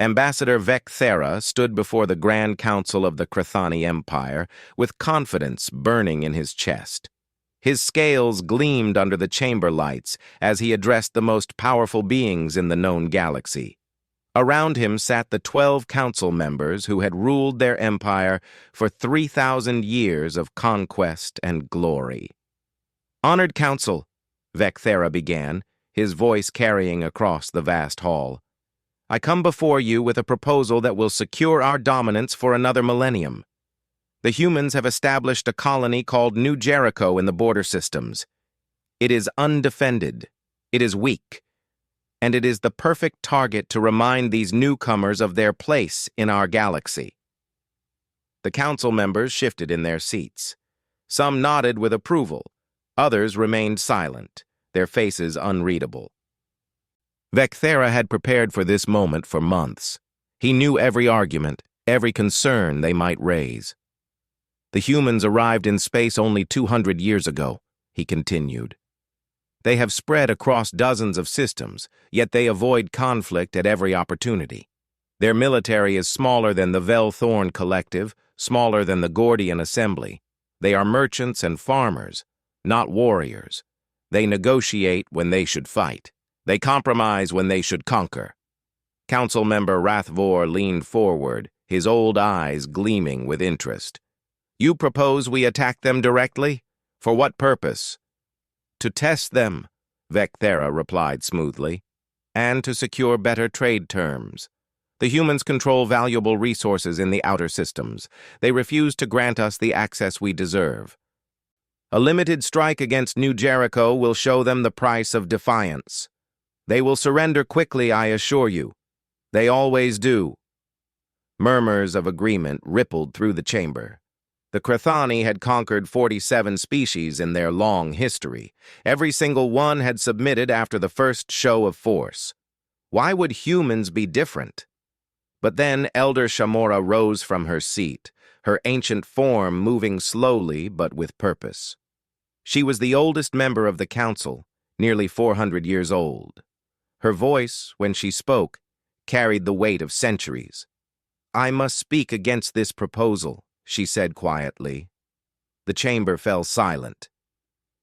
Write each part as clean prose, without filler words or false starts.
Ambassador Vecthera stood before the Grand Council of the Crethani Empire with confidence burning in his chest. His scales gleamed under the chamber lights as he addressed the most powerful beings in the known galaxy. Around him sat the 12 council members who had ruled their empire for 3,000 years of conquest and glory. "Honored Council," Vecthera began, his voice carrying across the vast hall, "I come before you with a proposal that will secure our dominance for another millennium. The humans have established a colony called New Jericho in the border systems. It is undefended, it is weak, and it is the perfect target to remind these newcomers of their place in our galaxy." The council members shifted in their seats. Some nodded with approval, others remained silent, their faces unreadable. Vecthera had prepared for this moment for months. He knew every argument, every concern they might raise. "The humans arrived in space only 200 years ago," he continued. "They have spread across dozens of systems, yet they avoid conflict at every opportunity. Their military is smaller than the Velthorn Collective, smaller than the Gordian Assembly. They are merchants and farmers, not warriors. They negotiate when they should fight. They compromise when they should conquer." Council member Rathvor leaned forward, his old eyes gleaming with interest. "You propose we attack them directly? For what purpose?" "To test them," Vecthera replied smoothly, "and to secure better trade terms. The humans control valuable resources in the outer systems. They refuse to grant us the access we deserve. A limited strike against New Jericho will show them the price of defiance. They will surrender quickly, I assure you. They always do." Murmurs of agreement rippled through the chamber. The Crethani had conquered 47 species in their long history. Every single one had submitted after the first show of force. Why would humans be different? But then Elder Shamora rose from her seat, her ancient form moving slowly but with purpose. She was the oldest member of the council, nearly 400 years old. Her voice, when she spoke, carried the weight of centuries. "I must speak against this proposal," she said quietly. The chamber fell silent.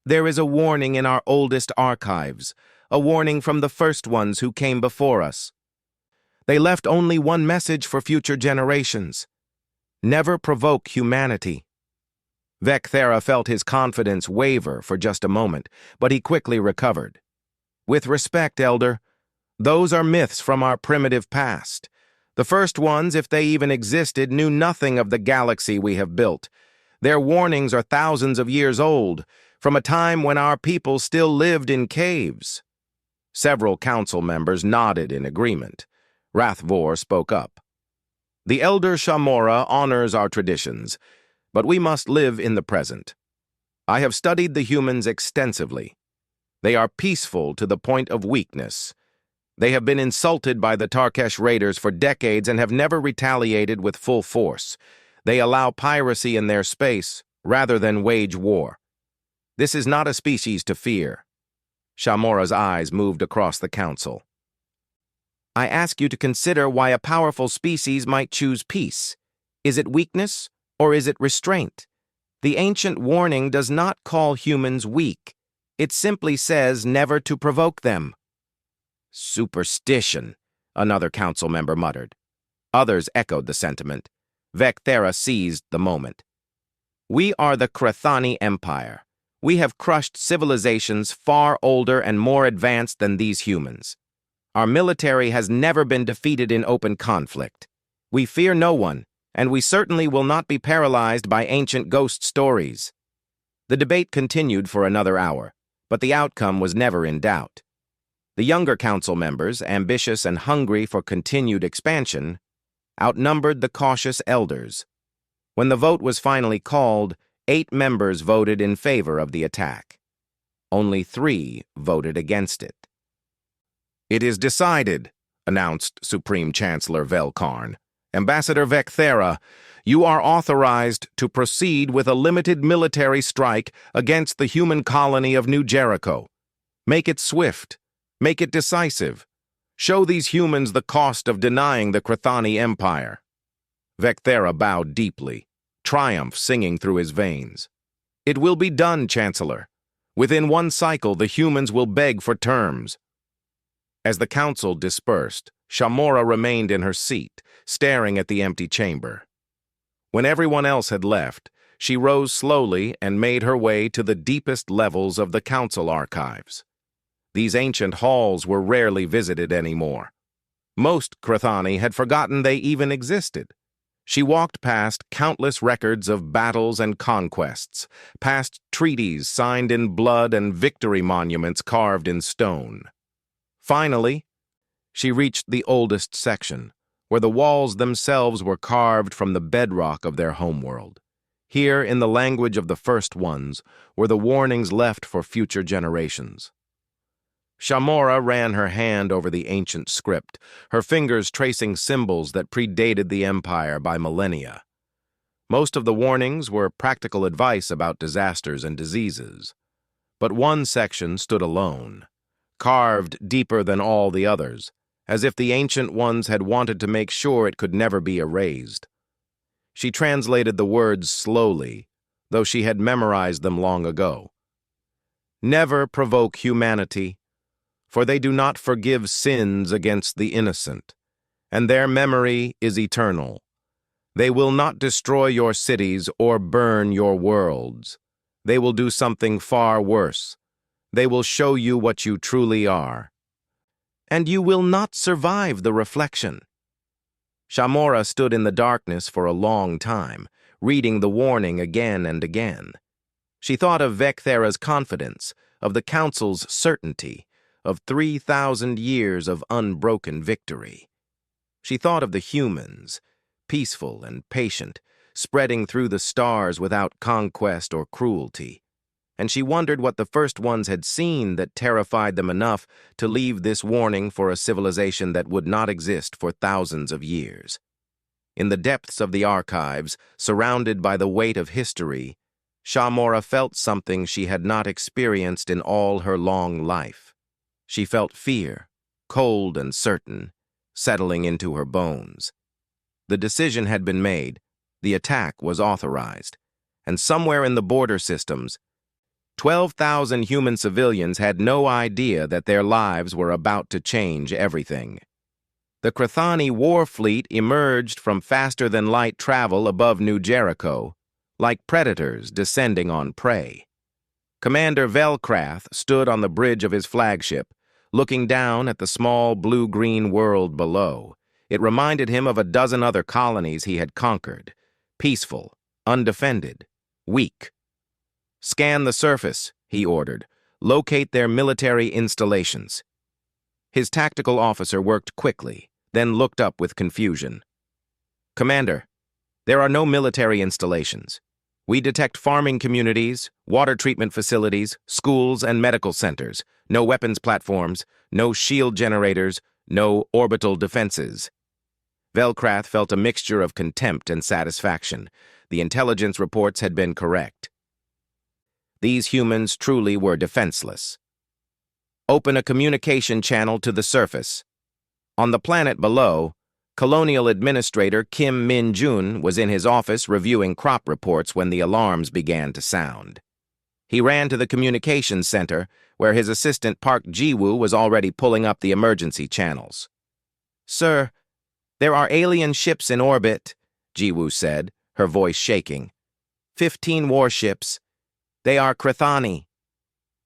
"There is a warning in our oldest archives, a warning from the first ones who came before us. They left only one message for future generations: never provoke humanity." Vecthera felt his confidence waver for just a moment, but he quickly recovered. "With respect, Elder, those are myths from our primitive past. The first ones, if they even existed, knew nothing of the galaxy we have built. Their warnings are thousands of years old, from a time when our people still lived in caves." Several council members nodded in agreement. Rathvor spoke up. "The Elder Shamora honors our traditions, but we must live in the present. I have studied the humans extensively. They are peaceful to the point of weakness. They have been insulted by the Tarkesh raiders for decades and have never retaliated with full force. They allow piracy in their space rather than wage war. This is not a species to fear." Shamora's eyes moved across the council. "I ask you to consider why a powerful species might choose peace. Is it weakness or is it restraint? The ancient warning does not call humans weak. It simply says never to provoke them." "Superstition," another council member muttered. Others echoed the sentiment. Vecthera seized the moment. "We are the Crethani Empire. We have crushed civilizations far older and more advanced than these humans. Our military has never been defeated in open conflict. We fear no one, and we certainly will not be paralyzed by ancient ghost stories." The debate continued for another hour, but the outcome was never in doubt. The younger council members, ambitious and hungry for continued expansion, outnumbered the cautious elders. When the vote was finally called, 8 members voted in favor of the attack. Only 3 voted against it. "It is decided," announced Supreme Chancellor Velkarn. "Ambassador Vecthera, you are authorized to proceed with a limited military strike against the human colony of New Jericho. Make it swift. Make it decisive. Show these humans the cost of denying the Crithani Empire. Vecthera bowed deeply, triumph singing through his veins. It will be done, Chancellor. Within one cycle, the humans will beg for terms. As the council dispersed, Shamora remained in her seat, staring at the empty chamber. When everyone else had left, she rose slowly and made her way to the deepest levels of the council archives. These ancient halls were rarely visited anymore. Most Crithani had forgotten they even existed. She walked past countless records of battles and conquests, past treaties signed in blood and victory monuments carved in stone. Finally, she reached the oldest section, where the walls themselves were carved from the bedrock of their homeworld. Here, in the language of the first ones, were the warnings left for future generations. Shamora ran her hand over the ancient script, her fingers tracing symbols that predated the Empire by millennia. Most of the warnings were practical advice about disasters and diseases. But one section stood alone, carved deeper than all the others, as if the ancient ones had wanted to make sure it could never be erased. She translated the words slowly, though she had memorized them long ago. Never provoke humanity, for they do not forgive sins against the innocent, and their memory is eternal. They will not destroy your cities or burn your worlds. They will do something far worse. They will show you what you truly are. And you will not survive the reflection. Shamora stood in the darkness for a long time, reading the warning again and again. She thought of Vecthera's confidence, of the Council's certainty, of 3,000 years of unbroken victory. She thought of the humans, peaceful and patient, spreading through the stars without conquest or cruelty. And she wondered what the first ones had seen that terrified them enough to leave this warning for a civilization that would not exist for thousands of years. In the depths of the archives, surrounded by the weight of history, Shamora felt something she had not experienced in all her long life. She felt fear, cold and certain, settling into her bones. The decision had been made, the attack was authorized, and somewhere in the border systems, 12,000 human civilians had no idea that their lives were about to change everything. The Crithani war fleet emerged from faster-than-light travel above New Jericho, like predators descending on prey. Commander Velcrath stood on the bridge of his flagship, looking down at the small blue-green world below. It reminded him of a dozen other colonies he had conquered, peaceful, undefended, weak. "Scan the surface," he ordered. "Locate their military installations." His tactical officer worked quickly, then looked up with confusion. "Commander, there are no military installations. We detect farming communities, water treatment facilities, schools, and medical centers. No weapons platforms, no shield generators, no orbital defenses." Velcrath felt a mixture of contempt and satisfaction. The intelligence reports had been correct. These humans truly were defenseless. "Open a communication channel to the surface." On the planet below, Colonial Administrator Kim Min-jun was in his office reviewing crop reports when the alarms began to sound. He ran to the communications center, where his assistant Park Ji-woo was already pulling up the emergency channels. "Sir, there are alien ships in orbit," Ji-woo said, her voice shaking. 15 warships. They are Crithani."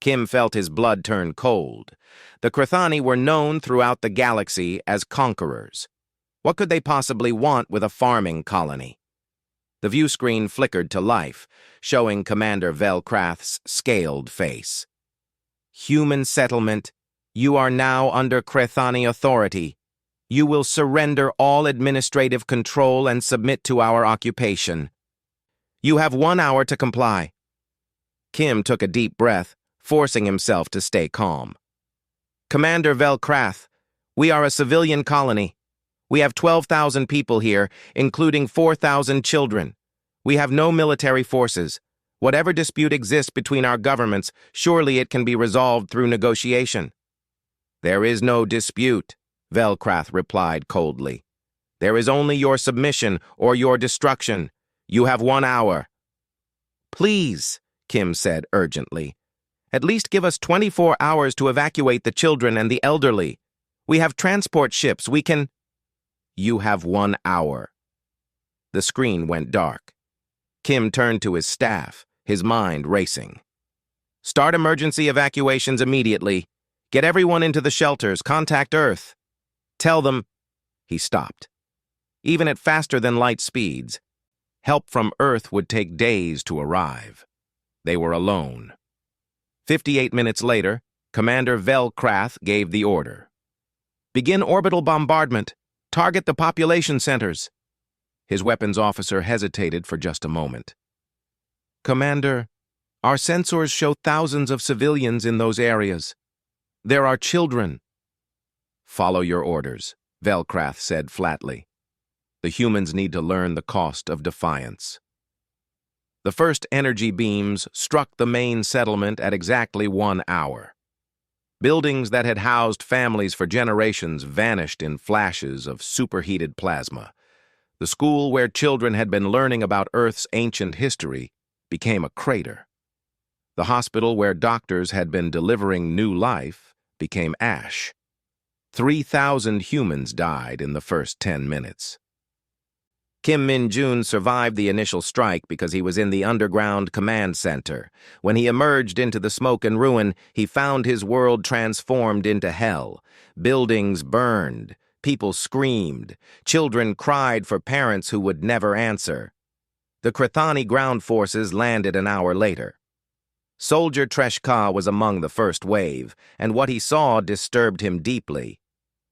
Kim felt his blood turn cold. The Crithani were known throughout the galaxy as conquerors. What could they possibly want with a farming colony? The view screen flickered to life, showing Commander Velcrath's scaled face. "Human settlement, you are now under Crithani authority. You will surrender all administrative control and submit to our occupation. You have 1 hour to comply." Kim took a deep breath, forcing himself to stay calm. "Commander Velcrath, we are a civilian colony. We have 12,000 people here, including 4,000 children. We have no military forces. Whatever dispute exists between our governments, surely it can be resolved through negotiation." "There is no dispute," Velcrath replied coldly. There is only your submission or your destruction. You have 1 hour. Please, Kim said urgently. At least give us 24 hours to evacuate the children and the elderly. We have transport ships. We can... You have 1 hour. The screen went dark. Kim turned to his staff, his mind racing. Start emergency evacuations immediately. Get everyone into the shelters. Contact Earth. Tell them... He stopped. Even at faster-than-light speeds, help from Earth would take days to arrive. They were alone. 58 minutes later, Commander Velcrath gave the order. Begin orbital bombardment. Target the population centers. His weapons officer hesitated for just a moment. Commander, our sensors show thousands of civilians in those areas. There are children. Follow your orders, Velcrath said flatly. The humans need to learn the cost of defiance. The first energy beams struck the main settlement at exactly 1 hour. Buildings that had housed families for generations vanished in flashes of superheated plasma. The school where children had been learning about Earth's ancient history became a crater. The hospital where doctors had been delivering new life became ash. 3,000 humans died in the first 10 minutes. Kim Min-jun survived the initial strike because he was in the underground command center. When he emerged into the smoke and ruin, he found his world transformed into hell. Buildings burned, people screamed, children cried for parents who would never answer. The Krathani ground forces landed an hour later. Soldier Treshka was among the first wave, and what he saw disturbed him deeply.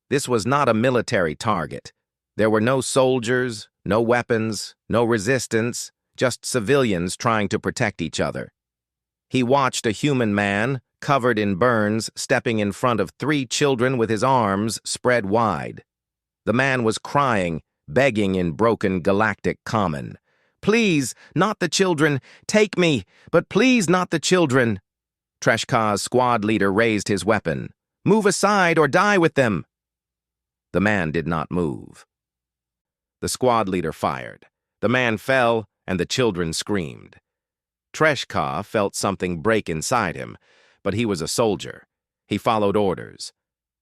This was not a military target. There were no soldiers, no weapons, no resistance, just civilians trying to protect each other. He watched a human man, covered in burns, stepping in front of 3 children with his arms spread wide. The man was crying, begging in broken galactic common. Please, not the children. Take me, but please not the children. Treshka's squad leader raised his weapon. Move aside or die with them. The man did not move. The squad leader fired. The man fell, and the children screamed. Treshka felt something break inside him, but he was a soldier. He followed orders.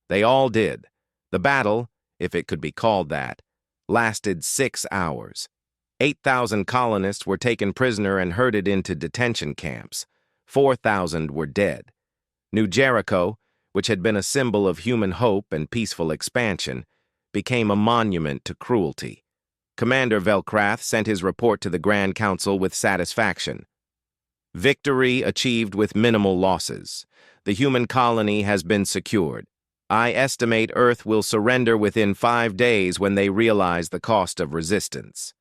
They all did. The battle, if it could be called that, lasted 6 hours. 8,000 colonists were taken prisoner and herded into detention camps. 4,000 were dead. New Jericho, which had been a symbol of human hope and peaceful expansion, became a monument to cruelty. Commander Velcrath sent his report to the Grand Council with satisfaction. Victory achieved with minimal losses. The human colony has been secured. I estimate Earth will surrender within 5 days when they realize the cost of resistance.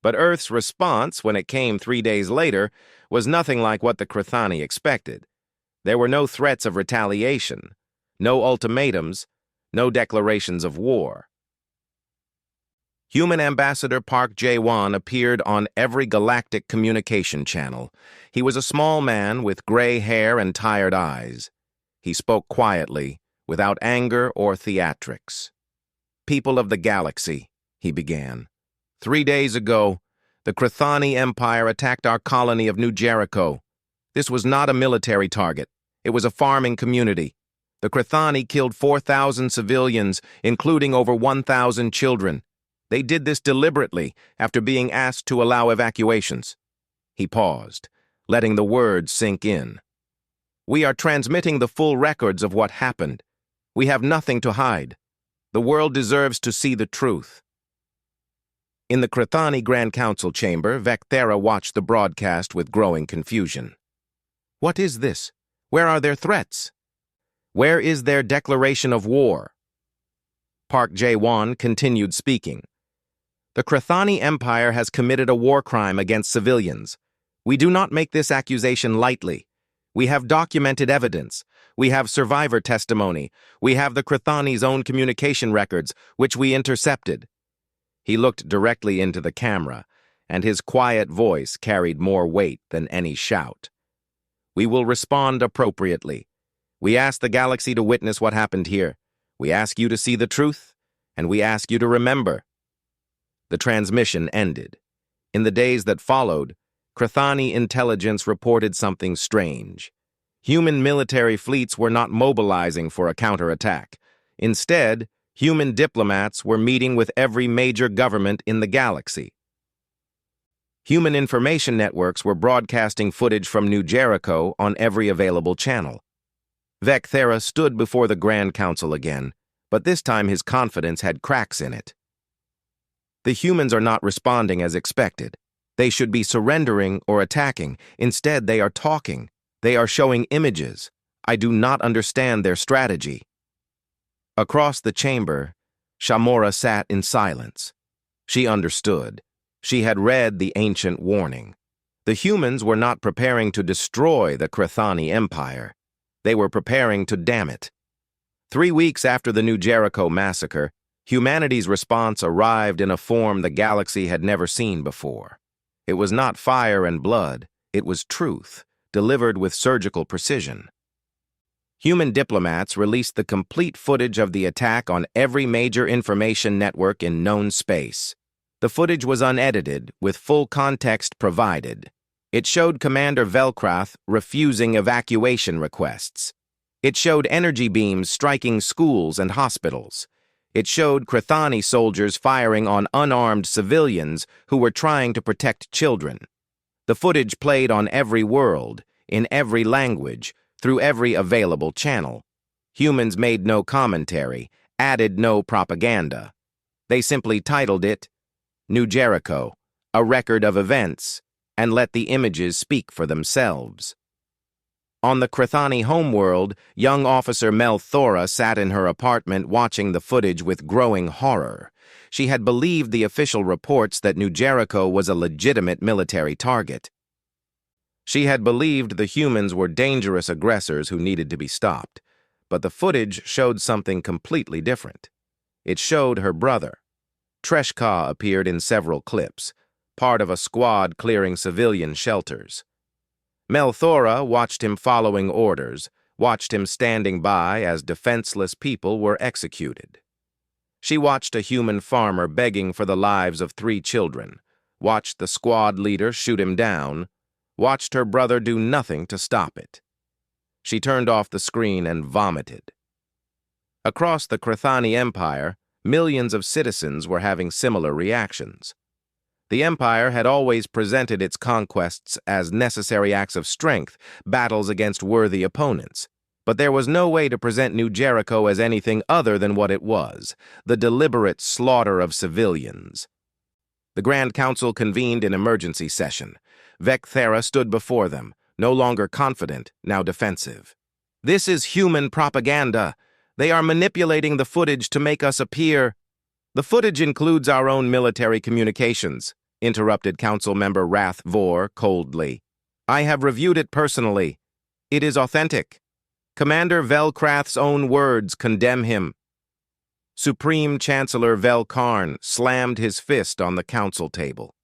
But Earth's response, when it came 3 days later, was nothing like what the Krathani expected. There were no threats of retaliation, no ultimatums, no declarations of war. Human Ambassador Park Jae-won appeared on every galactic communication channel. He was a small man with gray hair and tired eyes. He spoke quietly, without anger or theatrics. People of the galaxy, he began. 3 days ago, the Krathani Empire attacked our colony of New Jericho. This was not a military target. It was a farming community. The Krathani killed 4,000 civilians, including over 1,000 children. They did this deliberately after being asked to allow evacuations. He paused, letting the words sink in. We are transmitting the full records of what happened. We have nothing to hide. The world deserves to see the truth. In the Krathani Grand Council chamber, Vecthera watched the broadcast with growing confusion. What is this? Where are their threats? Where is their declaration of war? Park Jae-won continued speaking. The Krathani Empire has committed a war crime against civilians. We do not make this accusation lightly. We have documented evidence. We have survivor testimony. We have the Krathani's own communication records, which we intercepted. He looked directly into the camera, and his quiet voice carried more weight than any shout. We will respond appropriately. We ask the galaxy to witness what happened here. We ask you to see the truth, and we ask you to remember." The transmission ended. In the days that followed, Krathani intelligence reported something strange. Human military fleets were not mobilizing for a counterattack. Instead, human diplomats were meeting with every major government in the galaxy. Human information networks were broadcasting footage from New Jericho on every available channel. Vecthera stood before the Grand Council again, but this time his confidence had cracks in it. The humans are not responding as expected. They should be surrendering or attacking. Instead, they are talking. They are showing images. I do not understand their strategy. Across the chamber, Shamora sat in silence. She understood. She had read the ancient warning. The humans were not preparing to destroy the Krathani Empire. They were preparing to dam it. 3 weeks after the New Jericho massacre, humanity's response arrived in a form the galaxy had never seen before. It was not fire and blood, it was truth, delivered with surgical precision. Human diplomats released the complete footage of the attack on every major information network in known space. The footage was unedited, with full context provided. It showed Commander Velkrath refusing evacuation requests. It showed energy beams striking schools and hospitals. It showed Krathani soldiers firing on unarmed civilians who were trying to protect children. The footage played on every world, in every language, through every available channel. Humans made no commentary, added no propaganda. They simply titled it New Jericho, a record of events, and let the images speak for themselves. On the Krathani homeworld, young officer Mel Thora sat in her apartment watching the footage with growing horror. She had believed the official reports that New Jericho was a legitimate military target. She had believed the humans were dangerous aggressors who needed to be stopped. But the footage showed something completely different. It showed her brother. Treshka appeared in several clips, part of a squad clearing civilian shelters. Melthora watched him following orders, watched him standing by as defenseless people were executed. She watched a human farmer begging for the lives of 3 children, watched the squad leader shoot him down, watched her brother do nothing to stop it. She turned off the screen and vomited. Across the Krathani Empire, millions of citizens were having similar reactions. The Empire had always presented its conquests as necessary acts of strength, battles against worthy opponents. But there was no way to present New Jericho as anything other than what it was, the deliberate slaughter of civilians. The Grand Council convened an emergency session. Vecthera stood before them, no longer confident, now defensive. "This is human propaganda. They are manipulating the footage to make us appear—" "The footage includes our own military communications," interrupted Council Member Rath Vor coldly. "I have reviewed it personally. It is authentic. Commander Velkrath's own words condemn him." Supreme Chancellor Velkarn slammed his fist on the council table.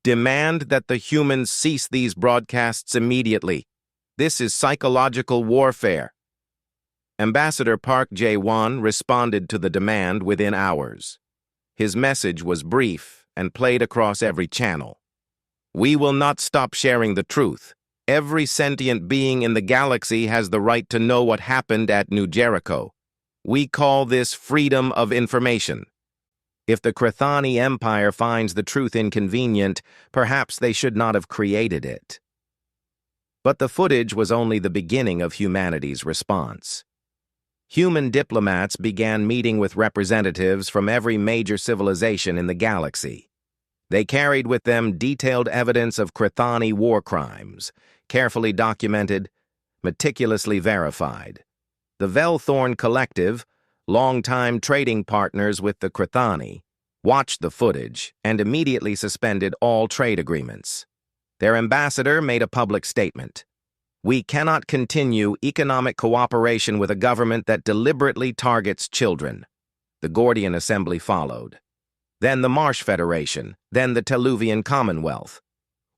"Demand that the humans cease these broadcasts immediately. This is psychological warfare." Ambassador Park Jae-won responded to the demand within hours. His message was brief and played across every channel. "We will not stop sharing the truth. Every sentient being in the galaxy has the right to know what happened at New Jericho. We call this freedom of information. If the Krathani Empire finds the truth inconvenient, perhaps they should not have created it." But the footage was only the beginning of humanity's response. Human diplomats began meeting with representatives from every major civilization in the galaxy. They carried with them detailed evidence of Krathani war crimes, carefully documented, meticulously verified. The Velthorn Collective, longtime trading partners with the Krathani, watched the footage and immediately suspended all trade agreements. Their ambassador made a public statement. "We cannot continue economic cooperation with a government that deliberately targets children." The Gordian Assembly followed. Then the Marsh Federation, then the Teluvian Commonwealth.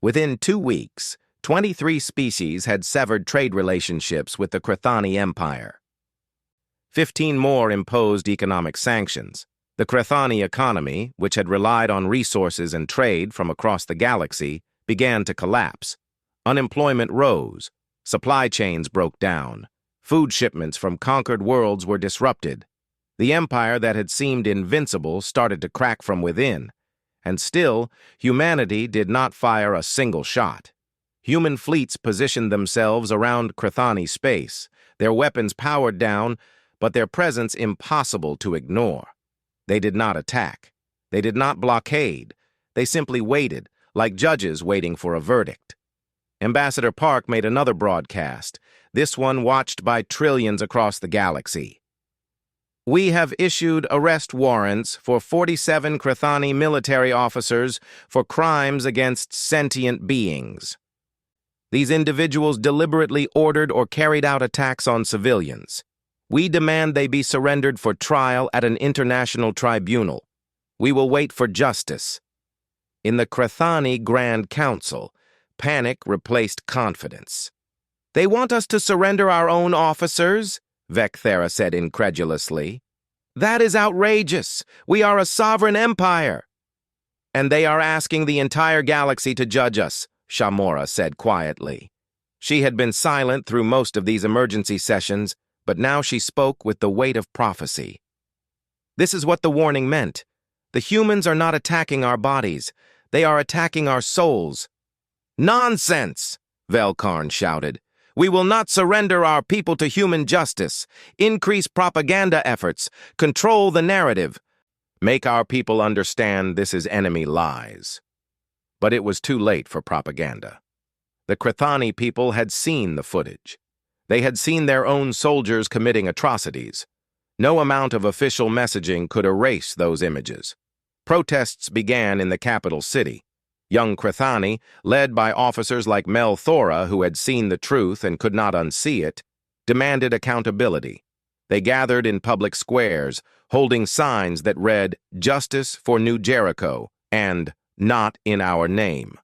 Within 2 weeks, 23 species had severed trade relationships with the Krathani Empire. 15 more imposed economic sanctions. The Crethani economy, which had relied on resources and trade from across the galaxy, began to collapse. Unemployment rose. Supply chains broke down. Food shipments from conquered worlds were disrupted. The empire that had seemed invincible started to crack from within. And still, humanity did not fire a single shot. Human fleets positioned themselves around Crethani space, their weapons powered down, but their presence impossible to ignore. They did not attack. They did not blockade. They simply waited, like judges waiting for a verdict. Ambassador Park made another broadcast, this one watched by trillions across the galaxy. We have issued arrest warrants for 47 Crethani military officers for crimes against sentient beings. These individuals deliberately ordered or carried out attacks on civilians. We demand they be surrendered for trial at an international tribunal. We will wait for justice. In the Crethani Grand Council, panic replaced confidence. They want us to surrender our own officers? Vecthera said incredulously. That is outrageous. We are a sovereign empire. And they are asking the entire galaxy to judge us, Shamora said quietly. She had been silent through most of these emergency sessions, but now she spoke with the weight of prophecy. This is what the warning meant. The humans are not attacking our bodies. They are attacking our souls. Nonsense! Velkarn shouted. We will not surrender our people to human justice. Increase propaganda efforts. Control the narrative. Make our people understand this is enemy lies. But it was too late for propaganda. The Crethani people had seen the footage. They had seen their own soldiers committing atrocities. No amount of official messaging could erase those images. Protests began in the capital city. Young Crethani, led by officers like Mel Thora, who had seen the truth and could not unsee it, demanded accountability. They gathered in public squares, holding signs that read, "Justice for New Jericho," and "Not in our name."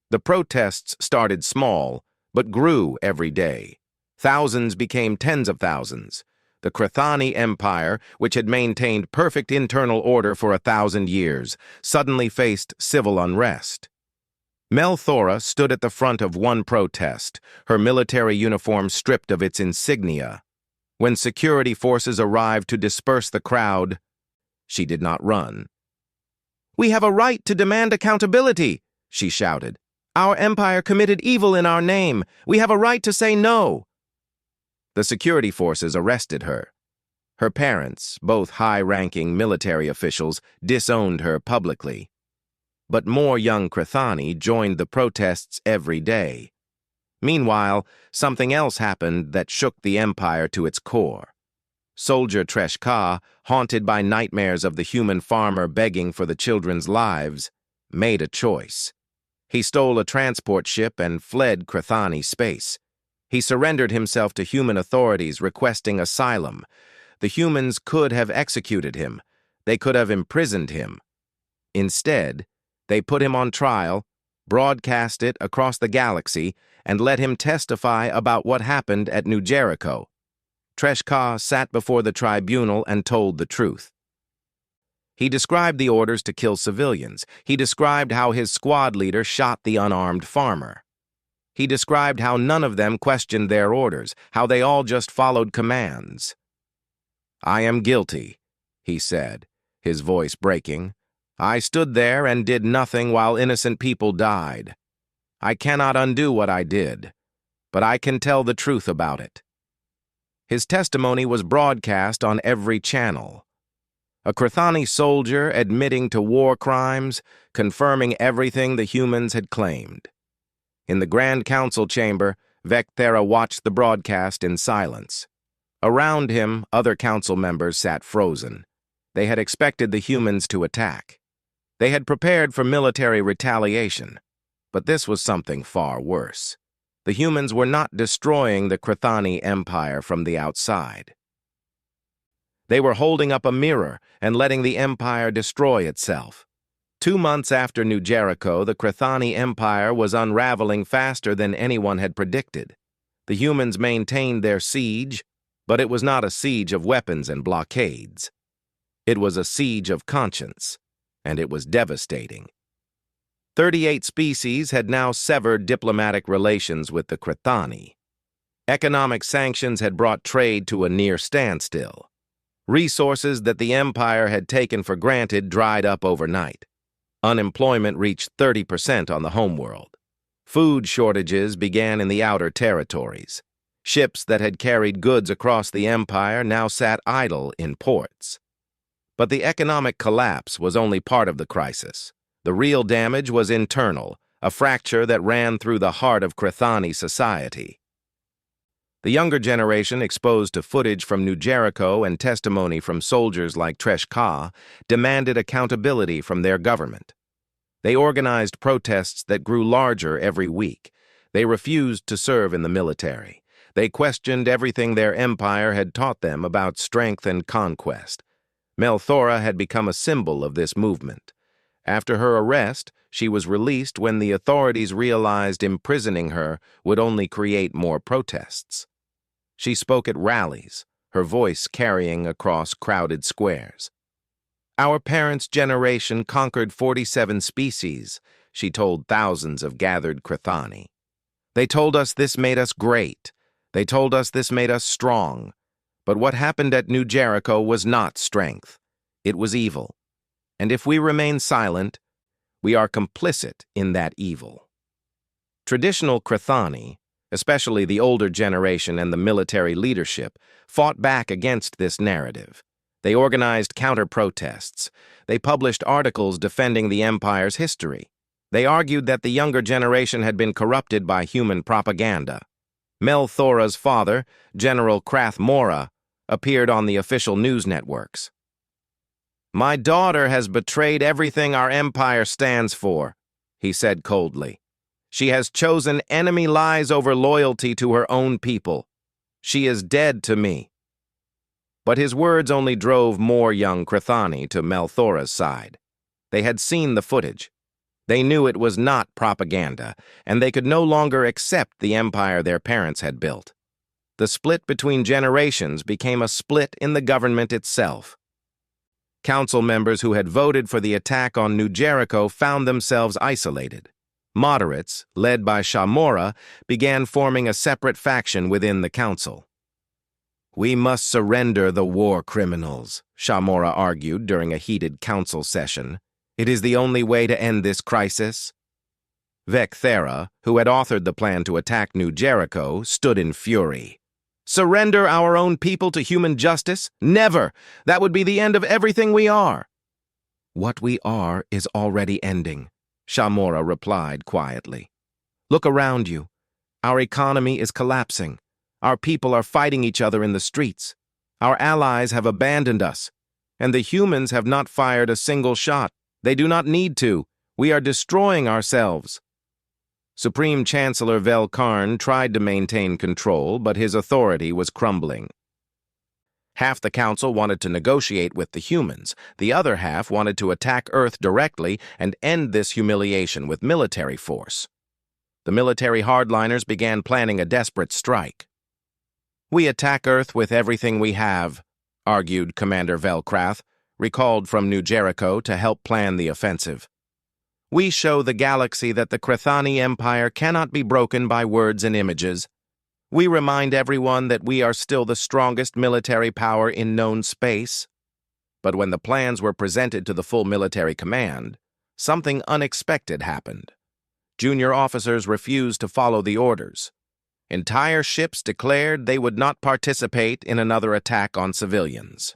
The protests started small, but grew every day. Thousands became tens of thousands. The Crethani Empire, which had maintained perfect internal order for 1,000 years, suddenly faced civil unrest. Mel Thora stood at the front of one protest, her military uniform stripped of its insignia. When security forces arrived to disperse the crowd, she did not run. "We have a right to demand accountability," she shouted. "Our empire committed evil in our name. We have a right to say no." The security forces arrested her. Her parents, both high-ranking military officials, disowned her publicly. But more young Crethani joined the protests every day. Meanwhile, something else happened that shook the empire to its core. Soldier Treshka, haunted by nightmares of the human farmer begging for the children's lives, made a choice. He stole a transport ship and fled Crethani space. He surrendered himself to human authorities requesting asylum. The humans could have executed him. They could have imprisoned him. Instead, they put him on trial, broadcast it across the galaxy, and let him testify about what happened at New Jericho. Treshka sat before the tribunal and told the truth. He described the orders to kill civilians. He described how his squad leader shot the unarmed farmer. He described how none of them questioned their orders, how they all just followed commands. "I am guilty," he said, his voice breaking. "I stood there and did nothing while innocent people died. I cannot undo what I did, but I can tell the truth about it." His testimony was broadcast on every channel. A Crethani soldier admitting to war crimes, confirming everything the humans had claimed. In the Grand Council chamber, Vecthera watched the broadcast in silence. Around him, other council members sat frozen. They had expected the humans to attack. They had prepared for military retaliation. But this was something far worse. The humans were not destroying the Crethani Empire from the outside. They were holding up a mirror and letting the empire destroy itself. 2 months after New Jericho, the Crethani Empire was unraveling faster than anyone had predicted. The humans maintained their siege. But it was not a siege of weapons and blockades. It was a siege of conscience, and it was devastating. 38 species had now severed diplomatic relations with the Crithani. Economic sanctions had brought trade to a near standstill. Resources that the Empire had taken for granted dried up overnight. Unemployment reached 30% on the homeworld. Food shortages began in the outer territories. Ships that had carried goods across the Empire now sat idle in ports. But the economic collapse was only part of the crisis. The real damage was internal, a fracture that ran through the heart of Crithani society. The younger generation, exposed to footage from New Jericho and testimony from soldiers like Tresh Ka, demanded accountability from their government. They organized protests that grew larger every week. They refused to serve in the military. They questioned everything their empire had taught them about strength and conquest. Melthora had become a symbol of this movement. After her arrest, she was released when the authorities realized imprisoning her would only create more protests. She spoke at rallies, her voice carrying across crowded squares. "Our parents' generation conquered 47 species," she told thousands of gathered Crithani. "They told us this made us great. They told us this made us strong. But what happened at New Jericho was not strength. It was evil. And if we remain silent, we are complicit in that evil." Traditional Crithani, especially the older generation and the military leadership, fought back against this narrative. They organized counter-protests. They published articles defending the Empire's history. They argued that the younger generation had been corrupted by human propaganda. Melthora's father, General Krath Mora, appeared on the official news networks. "My daughter has betrayed everything our empire stands for," he said coldly. "She has chosen enemy lies over loyalty to her own people. She is dead to me." But his words only drove more young Crithani to Melthora's side. They had seen the footage. They knew it was not propaganda, and they could no longer accept the empire their parents had built. The split between generations became a split in the government itself. Council members who had voted for the attack on New Jericho found themselves isolated. Moderates, led by Shamora, began forming a separate faction within the council. "We must surrender the war criminals," Shamora argued during a heated council session. "It is the only way to end this crisis." Vecthera, who had authored the plan to attack New Jericho, stood in fury. "Surrender our own people to human justice? Never! That would be the end of everything we are." "What we are is already ending," Shamora replied quietly. "Look around you. Our economy is collapsing. Our people are fighting each other in the streets. Our allies have abandoned us. And the humans have not fired a single shot. They do not need to. We are destroying ourselves." Supreme Chancellor Velkarn tried to maintain control, but his authority was crumbling. Half the council wanted to negotiate with the humans. The other half wanted to attack Earth directly and end this humiliation with military force. The military hardliners began planning a desperate strike. "We attack Earth with everything we have," argued Commander Velkrath, recalled from New Jericho to help plan the offensive. "We show the galaxy that the Crithani Empire cannot be broken by words and images. We remind everyone that we are still the strongest military power in known space." But when the plans were presented to the full military command, something unexpected happened. Junior officers refused to follow the orders. Entire ships declared they would not participate in another attack on civilians.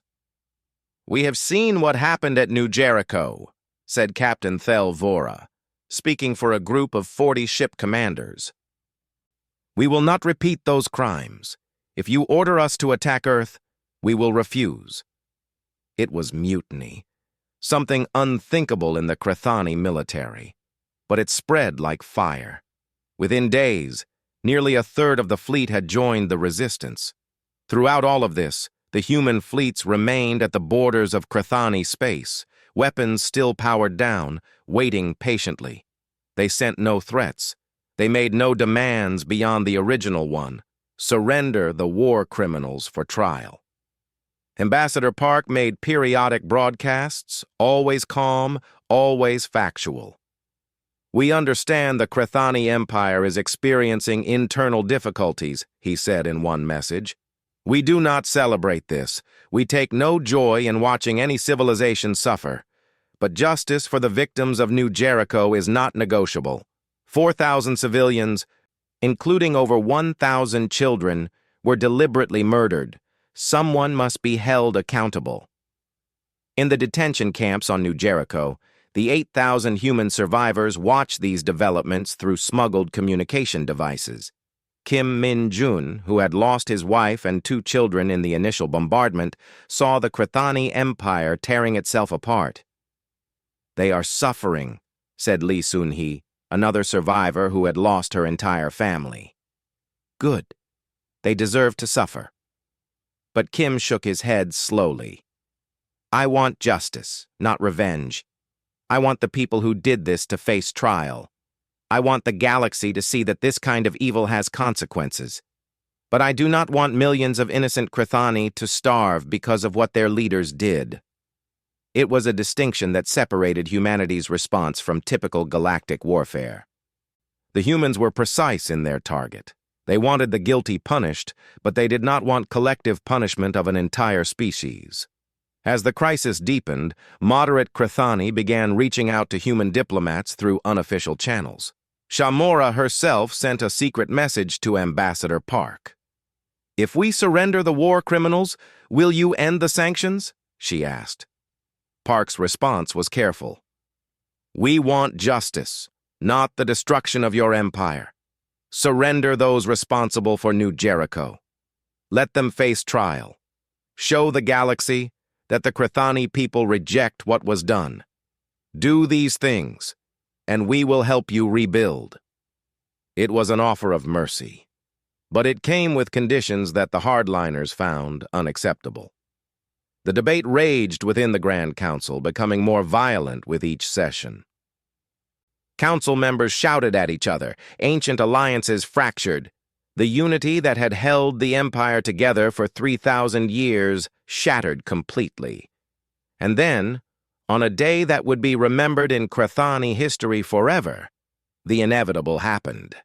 "We have seen what happened at New Jericho," said Captain Thel Vora, speaking for a group of 40 ship commanders. "We will not repeat those crimes. If you order us to attack Earth, we will refuse." It was mutiny, something unthinkable in the Crithani military. But it spread like fire. Within days, nearly a third of the fleet had joined the resistance. Throughout all of this, the human fleets remained at the borders of Crithani space, weapons still powered down, waiting patiently. They sent no threats. They made no demands beyond the original one: Surrender the war criminals for trial. Ambassador Park made periodic broadcasts, always calm, always factual. We understand the Crethani Empire is experiencing internal difficulties, he said in one message. We do not celebrate this. We take no joy in watching any civilization suffer. But justice for the victims of New Jericho is not negotiable. 4,000 civilians, including over 1,000 children, were deliberately murdered. Someone must be held accountable. In the detention camps on New Jericho, the 8,000 human survivors watched these developments through smuggled communication devices. Kim Min-jun, who had lost his wife and 2 children in the initial bombardment, saw the Crethani Empire tearing itself apart. They are suffering, said Lee Sun-hee, another survivor who had lost her entire family. Good. They deserve to suffer. But Kim shook his head slowly. I want justice, not revenge. I want the people who did this to face trial. I want the galaxy to see that this kind of evil has consequences. But I do not want millions of innocent Crethani to starve because of what their leaders did. It was a distinction that separated humanity's response from typical galactic warfare. The humans were precise in their target. They wanted the guilty punished, but they did not want collective punishment of an entire species. As the crisis deepened, moderate Crethani began reaching out to human diplomats through unofficial channels. Shamora herself sent a secret message to Ambassador Park. If we surrender the war criminals, will you end the sanctions? She asked. Park's response was careful. We want justice, not the destruction of your empire. Surrender those responsible for New Jericho. Let them face trial. Show the galaxy that the Crethani people reject what was done. Do these things, and we will help you rebuild. It was an offer of mercy, but it came with conditions that the hardliners found unacceptable. The debate raged within the Grand Council, becoming more violent with each session. Council members shouted at each other, ancient alliances fractured. The unity that had held the empire together for 3,000 years shattered completely. And then, on a day that would be remembered in Crethani history forever, the inevitable happened.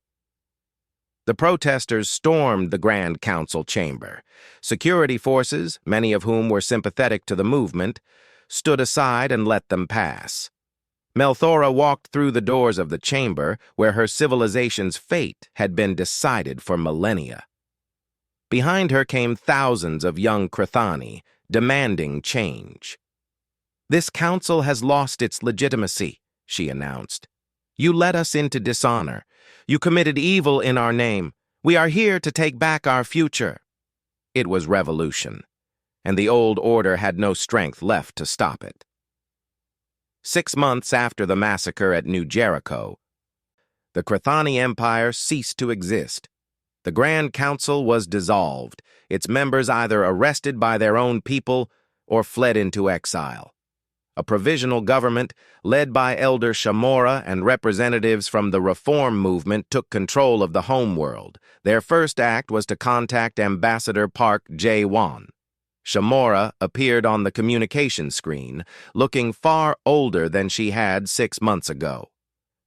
The protesters stormed the Grand Council chamber. Security forces, many of whom were sympathetic to the movement, stood aside and let them pass. Melthora walked through the doors of the chamber where her civilization's fate had been decided for millennia. Behind her came thousands of young Crethani, demanding change. This council has lost its legitimacy, she announced. You led us into dishonor. You committed evil in our name. We are here to take back our future. It was revolution, and the old order had no strength left to stop it. 6 months after the massacre at New Jericho, the Crethani Empire ceased to exist. The Grand Council was dissolved, its members either arrested by their own people or fled into exile. A provisional government, led by Elder Shamora and representatives from the Reform movement, took control of the homeworld. Their first act was to contact Ambassador Park Jae-won. Shamora appeared on the communication screen, looking far older than she had 6 months ago.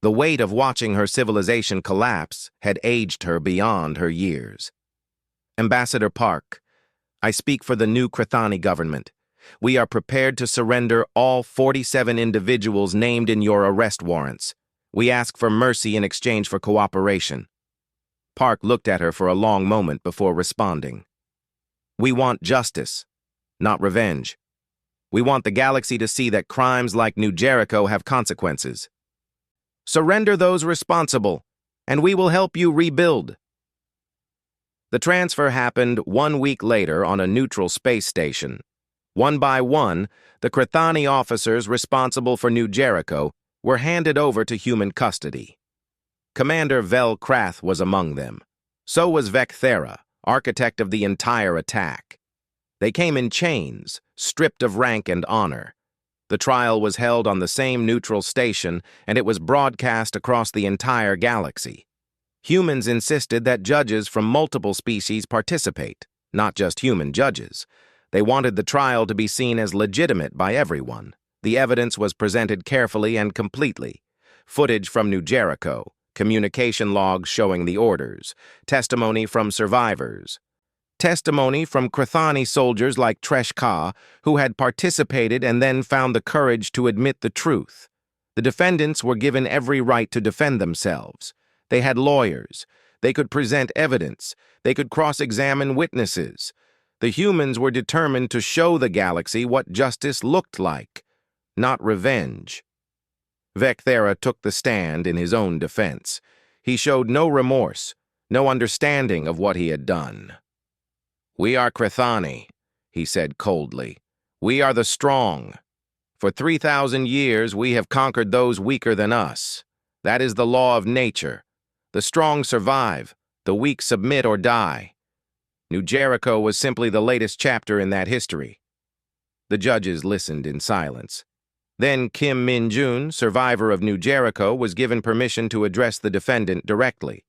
The weight of watching her civilization collapse had aged her beyond her years. Ambassador Park, I speak for the new Crethani government. We are prepared to surrender all 47 individuals named in your arrest warrants. We ask for mercy in exchange for cooperation. Park looked at her for a long moment before responding. We want justice, not revenge. We want the galaxy to see that crimes like New Jericho have consequences. Surrender those responsible, and we will help you rebuild. The transfer happened 1 week later on a neutral space station. One by one, the Crethani officers responsible for New Jericho were handed over to human custody. Commander Vel Krath was among them. So was Vecthera, architect of the entire attack. They came in chains, stripped of rank and honor. The trial was held on the same neutral station, and it was broadcast across the entire galaxy. Humans insisted that judges from multiple species participate, not just human judges. They wanted the trial to be seen as legitimate by everyone. The evidence was presented carefully and completely. Footage from New Jericho, communication logs showing the orders, testimony from survivors, testimony from Krathani soldiers like Tresh Ka, who had participated and then found the courage to admit the truth. The defendants were given every right to defend themselves. They had lawyers. They could present evidence. They could cross-examine witnesses. The humans were determined to show the galaxy what justice looked like, not revenge. Vecthera took the stand in his own defense. He showed no remorse, no understanding of what he had done. "We are Krathani," he said coldly. "We are the strong. For 3,000 years we have conquered those weaker than us. That is the law of nature. The strong survive, the weak submit or die. New Jericho was simply the latest chapter in that history." The judges listened in silence. Then Kim Min-jun, survivor of New Jericho, was given permission to address the defendant directly.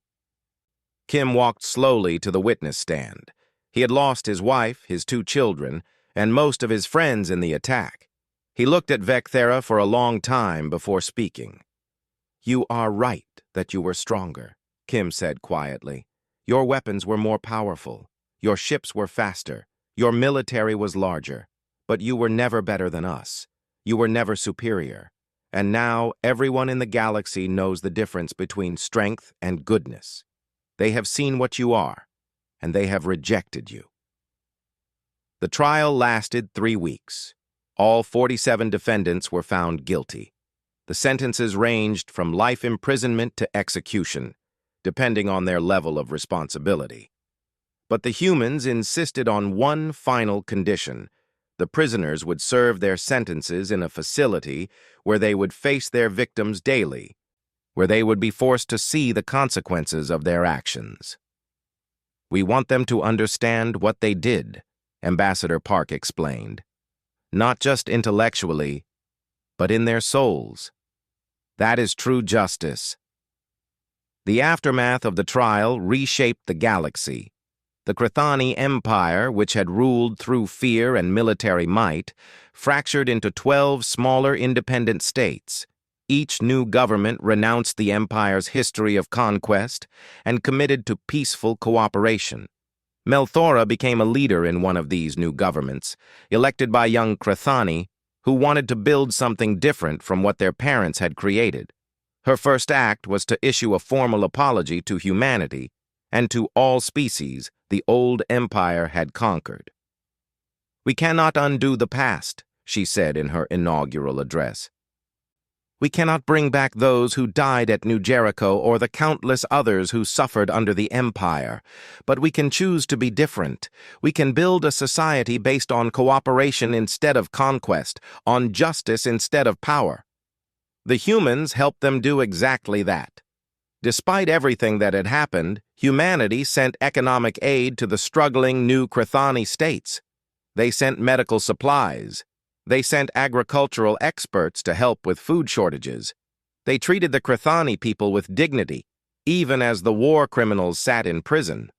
Kim walked slowly to the witness stand. He had lost his wife, his 2 children, and most of his friends in the attack. He looked at Vecthera for a long time before speaking. "You are right that you were stronger," Kim said quietly. "Your weapons were more powerful. Your ships were faster. Your military was larger. But you were never better than us. You were never superior. And now everyone in the galaxy knows the difference between strength and goodness. They have seen what you are, and they have rejected you." The trial lasted 3 weeks. All 47 defendants were found guilty. The sentences ranged from life imprisonment to execution, depending on their level of responsibility. But the humans insisted on one final condition. The prisoners would serve their sentences in a facility where they would face their victims daily, where they would be forced to see the consequences of their actions. "We want them to understand what they did," Ambassador Park explained. "Not just intellectually, but in their souls. That is true justice." The aftermath of the trial reshaped the galaxy. The Krathani Empire, which had ruled through fear and military might, fractured into 12 smaller independent states. Each new government renounced the empire's history of conquest and committed to peaceful cooperation. Melthora became a leader in one of these new governments, elected by young Krathani, who wanted to build something different from what their parents had created. Her first act was to issue a formal apology to humanity and to all species the old empire had conquered. "We cannot undo the past," she said in her inaugural address. "We cannot bring back those who died at New Jericho or the countless others who suffered under the empire, but we can choose to be different. We can build a society based on cooperation instead of conquest, on justice instead of power." The humans helped them do exactly that. Despite everything that had happened, humanity sent economic aid to the struggling new Krathani states. They sent medical supplies. They sent agricultural experts to help with food shortages. They treated the Krathani people with dignity, even as the war criminals sat in prison.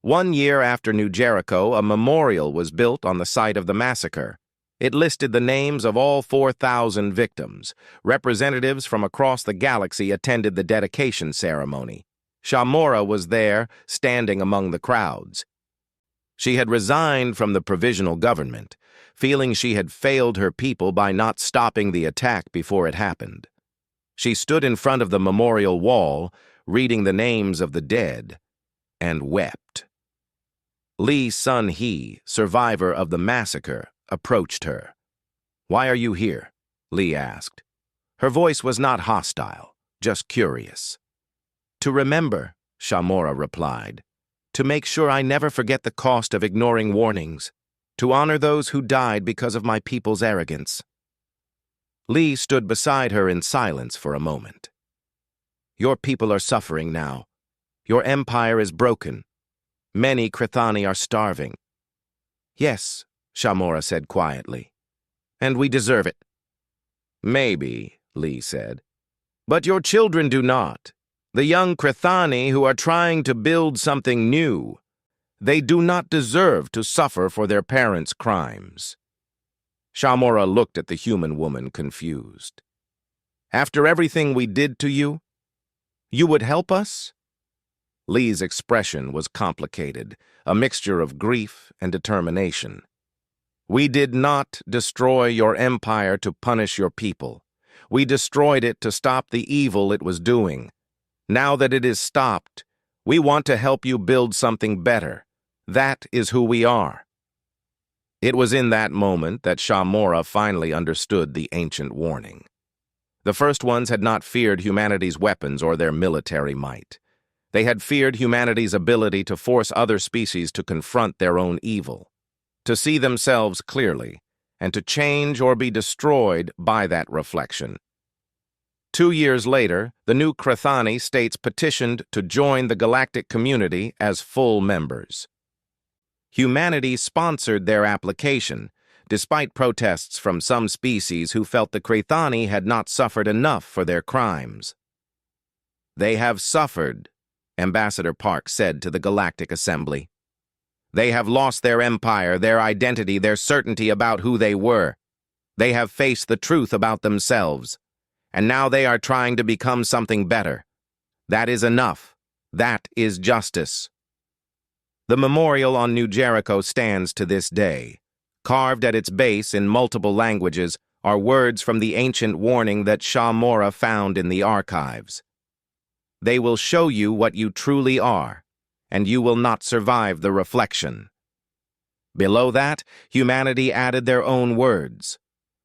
1 year after New Jericho, a memorial was built on the site of the massacre. It listed the names of all 4,000 victims. Representatives from across the galaxy attended the dedication ceremony. Shamora was there, standing among the crowds. She had resigned from the provisional government, feeling she had failed her people by not stopping the attack before it happened. She stood in front of the memorial wall, reading the names of the dead, and wept. Lee Sun-hee, survivor of the massacre, approached her. "Why are you here?" Lee asked. Her voice was not hostile, just curious. "To remember," Shamora replied. "To make sure I never forget the cost of ignoring warnings. To honor those who died because of my people's arrogance." Lee stood beside her in silence for a moment. "Your people are suffering now. Your empire is broken. Many Krathani are starving." "Yes," Shamora said quietly. "And we deserve it." "Maybe," Lee said. "But your children do not. The young Crithani who are trying to build something new. They do not deserve to suffer for their parents' crimes. Shamora looked at the human woman, confused. After everything we did to you, you would help us? Lee's expression was complicated, a mixture of grief and determination. We did not destroy your empire to punish your people. We destroyed it to stop the evil it was doing. Now that it is stopped, we want to help you build something better. That is who we are. It was in that moment that Shamora finally understood the ancient warning. The first ones had not feared humanity's weapons or their military might. They had feared humanity's ability to force other species to confront their own evil, to see themselves clearly, and to change or be destroyed by that reflection. 2 years later, the new Crithani states petitioned to join the galactic community as full members. Humanity sponsored their application, despite protests from some species who felt the Crithani had not suffered enough for their crimes. They have suffered, Ambassador Park said to the Galactic Assembly. They have lost their empire, their identity, their certainty about who they were. They have faced the truth about themselves, and now they are trying to become something better. That is enough. That is justice. The memorial on New Jericho stands to this day. Carved at its base in multiple languages are words from the ancient warning that Shamora found in the archives. They will show you what you truly are, and you will not survive the reflection. Below that, humanity added their own words.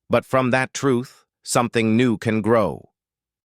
But from that truth, something new can grow.